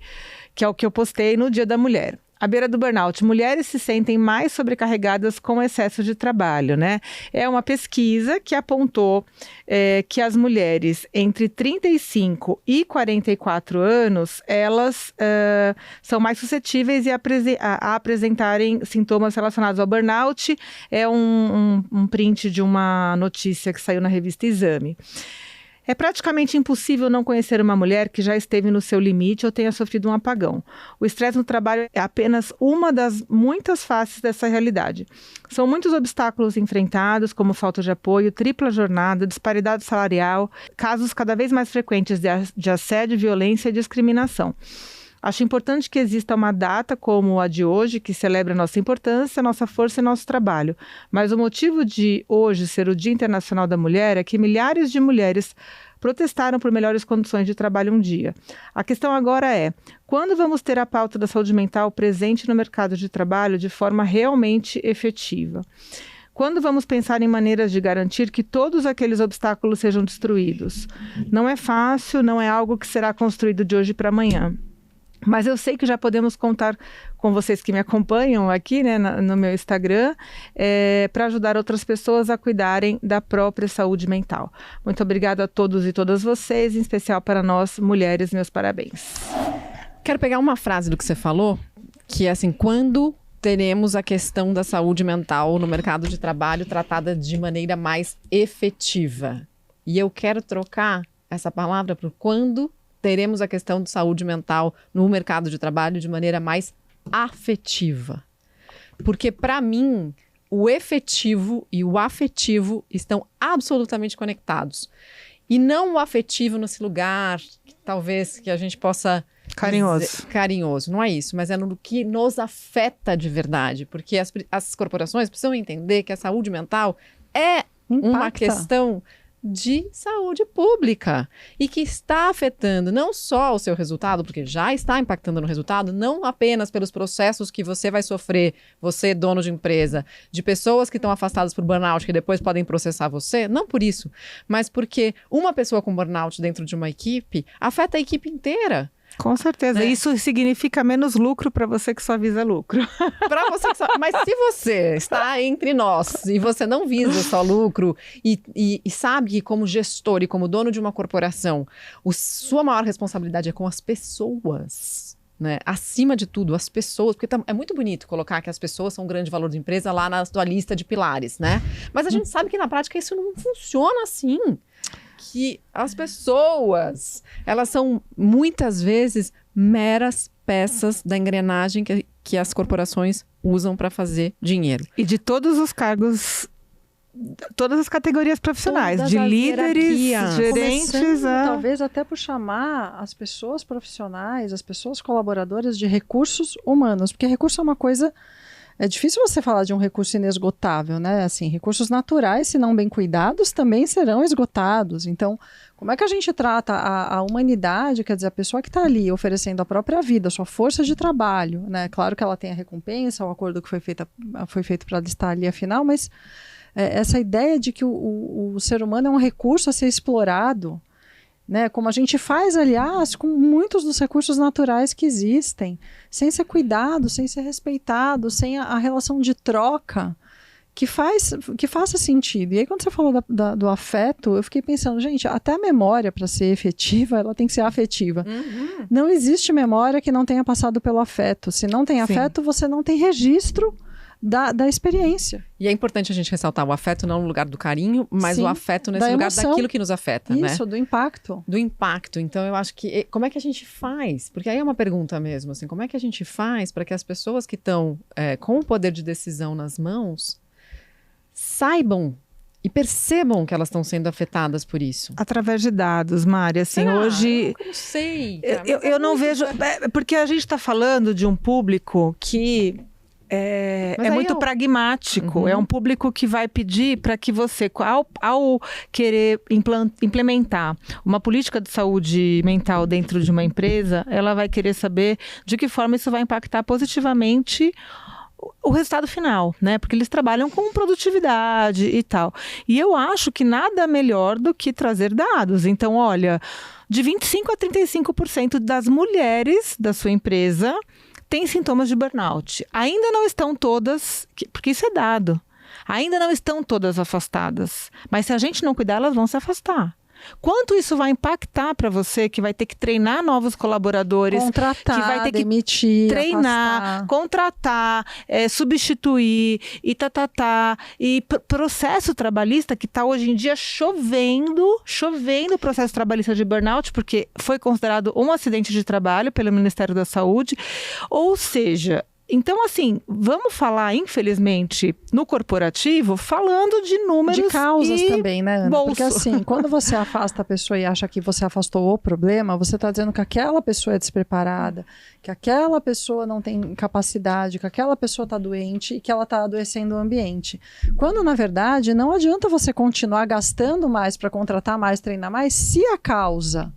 que é o que eu postei no Dia da Mulher. À beira do burnout, mulheres se sentem mais sobrecarregadas com excesso de trabalho, né? É uma pesquisa que apontou que as mulheres entre 35 e 44 anos, elas são mais suscetíveis a apresentarem sintomas relacionados ao burnout. É um print de uma notícia que saiu na revista Exame. É praticamente impossível não conhecer uma mulher que já esteve no seu limite ou tenha sofrido um apagão. O estresse no trabalho é apenas uma das muitas faces dessa realidade. São muitos obstáculos enfrentados, como falta de apoio, tripla jornada, disparidade salarial, casos cada vez mais frequentes de assédio, violência e discriminação. Acho importante que exista uma data como a de hoje, que celebra nossa importância, nossa força e nosso trabalho. Mas o motivo de hoje ser o Dia Internacional da Mulher é que milhares de mulheres protestaram por melhores condições de trabalho um dia. A questão agora é, quando vamos ter a pauta da saúde mental presente no mercado de trabalho de forma realmente efetiva? Quando vamos pensar em maneiras de garantir que todos aqueles obstáculos sejam destruídos? Não é fácil, não é algo que será construído de hoje para amanhã. Mas eu sei que já podemos contar com vocês que me acompanham aqui, né, no meu Instagram, para ajudar outras pessoas a cuidarem da própria saúde mental. Muito obrigada a todos e todas vocês, em especial para nós, mulheres, meus parabéns. Quero pegar uma frase do que você falou, que é assim, quando teremos a questão da saúde mental no mercado de trabalho tratada de maneira mais efetiva. E eu quero trocar essa palavra por quando teremos a questão de saúde mental no mercado de trabalho de maneira mais afetiva. Porque, para mim, o efetivo e o afetivo estão absolutamente conectados. E não o afetivo nesse lugar, talvez, que a gente possa... Carinhoso, não é isso, mas é no que nos afeta de verdade. Porque as corporações precisam entender que a saúde mental é uma questão de saúde pública e que está afetando não só o seu resultado, porque já está impactando no resultado, não apenas pelos processos que você vai sofrer, você dono de empresa, de pessoas que estão afastadas por burnout que depois podem processar você, não por isso, mas porque uma pessoa com burnout dentro de uma equipe afeta a equipe inteira. Com certeza. Isso significa menos lucro para você que só visa lucro. Mas se você está entre nós e você não visa só lucro e sabe que como gestor e como dono de uma corporação, sua maior responsabilidade é com as pessoas, né? Acima de tudo, as pessoas, porque é muito bonito colocar que as pessoas são um grande valor de empresa lá na sua lista de pilares, né? Mas a gente sabe que na prática isso não funciona assim. Que as pessoas, elas são muitas vezes meras peças da engrenagem que as corporações usam para fazer dinheiro. E de todos os cargos, todas as categorias profissionais, todas de líderes, gerentes, talvez até por chamar as pessoas profissionais, as pessoas colaboradoras de recursos humanos, porque recurso é uma coisa... É difícil você falar de um recurso inesgotável, né? Assim, recursos naturais, se não bem cuidados, também serão esgotados. Então, como é que a gente trata a humanidade, quer dizer, a pessoa que está ali oferecendo a própria vida, a sua força de trabalho, né? Claro que ela tem a recompensa, o acordo que foi feito para ela estar ali afinal, mas essa ideia de que o ser humano é um recurso a ser explorado, né, como a gente faz, aliás, com muitos dos recursos naturais que existem, sem ser cuidado, sem ser respeitado, sem a relação de troca que faça sentido. E aí, quando você falou do afeto, eu fiquei pensando, gente, até a memória, para ser efetiva, ela tem que ser afetiva. Uhum. Não existe memória que não tenha passado pelo afeto. Se não tem afeto, você não tem registro da experiência. E é importante a gente ressaltar o afeto não no lugar do carinho, mas Sim, o afeto nesse da lugar emoção. daquilo que nos afeta, né? Isso, do impacto. Do impacto. Então, eu acho que... Como é que a gente faz? Porque aí é uma pergunta mesmo, assim, como é que a gente faz para que as pessoas que estão com o poder de decisão nas mãos saibam e percebam que elas estão sendo afetadas por isso? Através de dados, Mari, assim, Será? hoje... Eu não sei. Eu não vejo... porque a gente está falando de um público que... É muito pragmático, é um público que vai pedir para que você, ao querer implementar uma política de saúde mental dentro de uma empresa, ela vai querer saber de que forma isso vai impactar positivamente o resultado final, né? Porque eles trabalham com produtividade e tal. E eu acho que nada melhor do que trazer dados. Então, olha, de 25% a 35% das mulheres da sua empresa têm sintomas de burnout. Ainda não estão todas, porque isso é dado, ainda não estão todas afastadas. Mas se a gente não cuidar, elas vão se afastar. Quanto isso vai impactar para você, que vai ter que treinar novos colaboradores, contratar, que vai ter que demitir, treinar, afastar. Contratar, substituir e processo trabalhista que está hoje em dia chovendo processo trabalhista de burnout, porque foi considerado um acidente de trabalho pelo Ministério da Saúde, ou seja... Então, assim, vamos falar, infelizmente, no corporativo, falando de números de causas e também, né, Ana? bolso. Porque assim, quando você afasta a pessoa e acha que você afastou o problema, você está dizendo que aquela pessoa é despreparada, que aquela pessoa não tem capacidade, que aquela pessoa está doente e que ela está adoecendo o ambiente. Quando, na verdade, não adianta você continuar gastando mais para contratar mais, treinar mais, se a causa,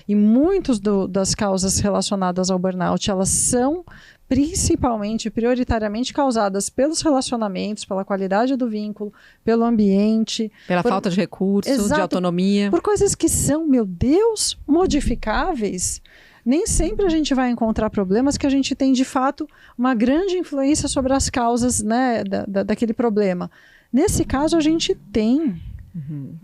e muitas das causas relacionadas ao burnout, elas são principalmente, prioritariamente causadas pelos relacionamentos, pela qualidade do vínculo, pelo ambiente. Pela falta de recursos, Exato, de autonomia. Por coisas que são, meu Deus, modificáveis. Nem sempre a gente vai encontrar problemas que a gente tem, de fato, uma grande influência sobre as causas, né, daquele problema. Nesse caso, a gente tem.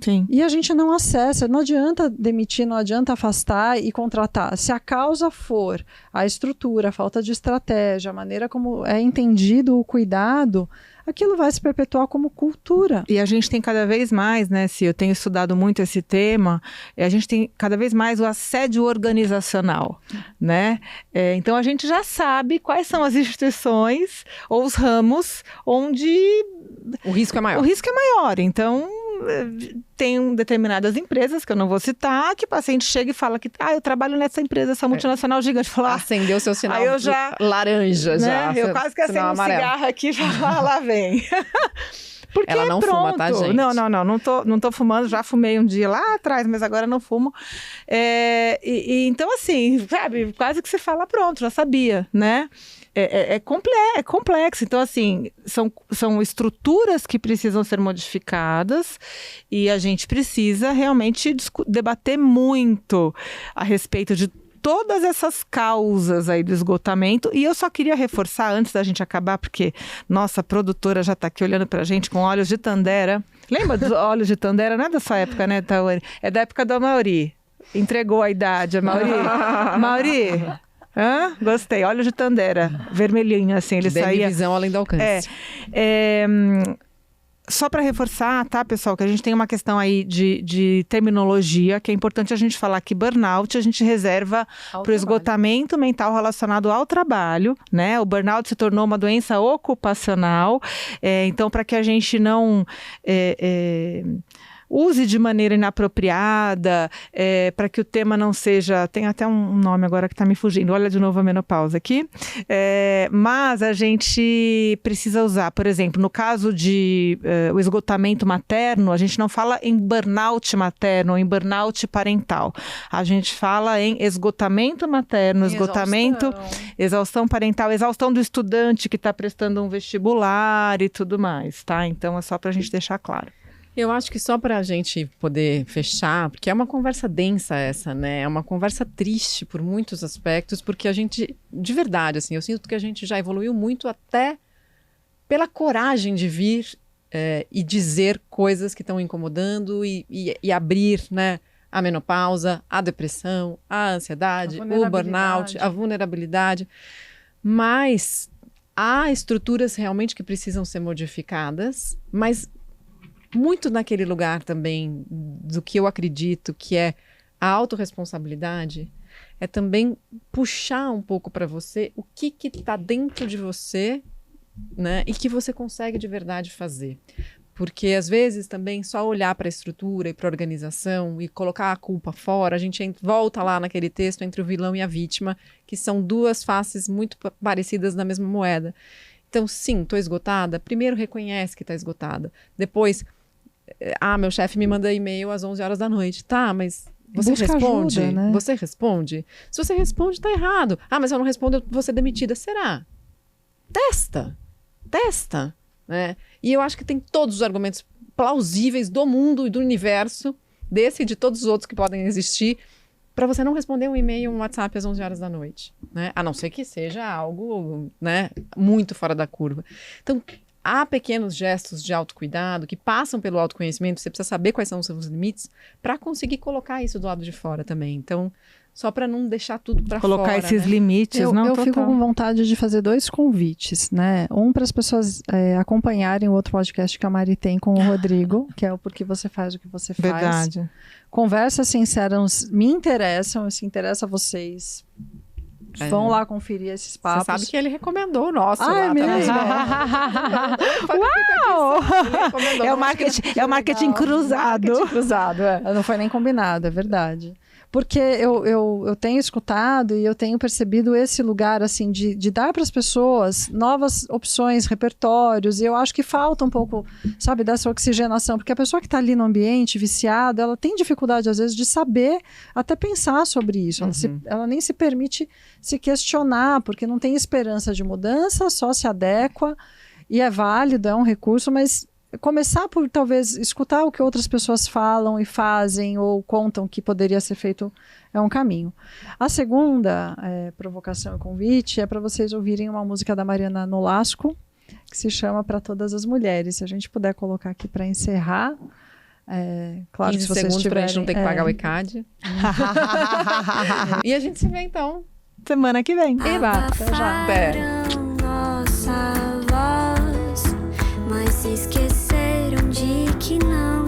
Sim. E a gente não acessa, não adianta demitir, não adianta afastar e contratar. Se a causa for a estrutura, a falta de estratégia, a maneira como é entendido o cuidado, aquilo vai se perpetuar como cultura. E a gente tem cada vez mais, né, Se eu tenho estudado muito esse tema, a gente tem cada vez mais o assédio organizacional, né? Então a gente já sabe quais são as instituições ou os ramos onde o risco é maior. O risco é maior, então tem determinadas empresas, que eu não vou citar, que o paciente chega e fala que eu trabalho nessa empresa, essa multinacional gigante. Fala, acendeu seu sinal aí eu já, laranja, né? já. Eu quase que acendo um cigarro aqui e falo, lá vem. Porque ela não pronto. fuma, tá, gente? Não tô fumando, já fumei um dia lá atrás, mas agora não fumo. Então, assim, sabe, quase que você fala, pronto, já sabia, né? É complexo. Então, assim, são estruturas que precisam ser modificadas e a gente precisa realmente debater muito a respeito de todas essas causas aí do esgotamento. E eu só queria reforçar, antes da gente acabar, porque nossa produtora já está aqui olhando pra gente com olhos de Tandera. Lembra dos olhos de Tandera? Não é da sua época, né, Tawane? É da época da Mauri. Entregou a idade, a Mauri. Mauri... Gostei, olhos de Tandera, vermelhinho assim, ele saía... visão além do alcance. Só para reforçar, tá, pessoal, que a gente tem uma questão aí de terminologia, que é importante a gente falar que burnout a gente reserva para o esgotamento mental relacionado ao trabalho, né? O burnout se tornou uma doença ocupacional, então para que a gente não... use de maneira inapropriada, para que o tema não seja... Tem até um nome agora que está me fugindo. Olha de novo a menopausa aqui. Mas a gente precisa usar, por exemplo, no caso de o esgotamento materno, a gente não fala em burnout materno ou em burnout parental. A gente fala em esgotamento materno, exaustão parental, exaustão do estudante que está prestando um vestibular e tudo mais, tá? Então é só para a gente deixar claro. Eu acho que só para a gente poder fechar, porque é uma conversa densa essa, né? É uma conversa triste por muitos aspectos, porque a gente, de verdade, assim, eu sinto que a gente já evoluiu muito até pela coragem de vir e dizer coisas que estão incomodando e abrir, né? A menopausa, a depressão, a ansiedade, o burnout, a vulnerabilidade. Mas há estruturas realmente que precisam ser modificadas, mas muito naquele lugar também do que eu acredito que é a autorresponsabilidade, é também puxar um pouco para você o que está dentro de você, né, e que você consegue de verdade fazer. Porque às vezes também só olhar para a estrutura e para a organização e colocar a culpa fora, a gente volta lá naquele texto entre o vilão e a vítima, que são duas faces muito parecidas da mesma moeda. Então, sim, estou esgotada. Primeiro, reconhece que está esgotada. Depois, meu chefe me manda e-mail às 11 horas da noite. Tá, mas você busca responde? ajuda, né? Você responde? Se você responde, está errado. Mas se eu não respondo, eu vou ser demitida. Será? Testa. Né? E eu acho que tem todos os argumentos plausíveis do mundo e do universo, desse e de todos os outros que podem existir, para você não responder um e-mail ou um WhatsApp às 11 horas da noite. Né? A não ser que seja algo, né, muito fora da curva. Então, há pequenos gestos de autocuidado que passam pelo autoconhecimento, você precisa saber quais são os seus limites para conseguir colocar isso do lado de fora também. Então, só para não deixar tudo para fora. Colocar esses né? limites, Eu fico com vontade de fazer 2 convites, né? Um para as pessoas acompanharem o outro podcast que a Mari tem com o Rodrigo, que é o Porque Você Faz o que Você Faz. Verdade. Conversas sinceras me interessam, se interessa a vocês. Vão lá conferir esses papos. Você sabe que ele recomendou o nosso Ai, lá mesmo? também. Uau! É o marketing cruzado. Marketing cruzado, é. Não foi nem combinado, é verdade. Porque eu tenho escutado e eu tenho percebido esse lugar, assim, de dar para as pessoas novas opções, repertórios, e eu acho que falta um pouco, sabe, dessa oxigenação, porque a pessoa que está ali no ambiente, viciada, ela tem dificuldade, às vezes, de saber, até pensar sobre isso. Ela nem se permite se questionar, porque não tem esperança de mudança, só se adequa, e é válido, é um recurso, mas começar por talvez escutar o que outras pessoas falam e fazem ou contam que poderia ser feito é um caminho. A segunda provocação e convite é para vocês ouvirem uma música da Mariana Nolasco que se chama Para Todas as Mulheres. Se a gente puder colocar aqui para encerrar, claro, 15 se vocês segundos tiverem, pra gente não ter que pagar o ECAD. E a gente se vê então. Semana que vem. Eba, até já. Até. Nossa voz, mas se esqueceram de que não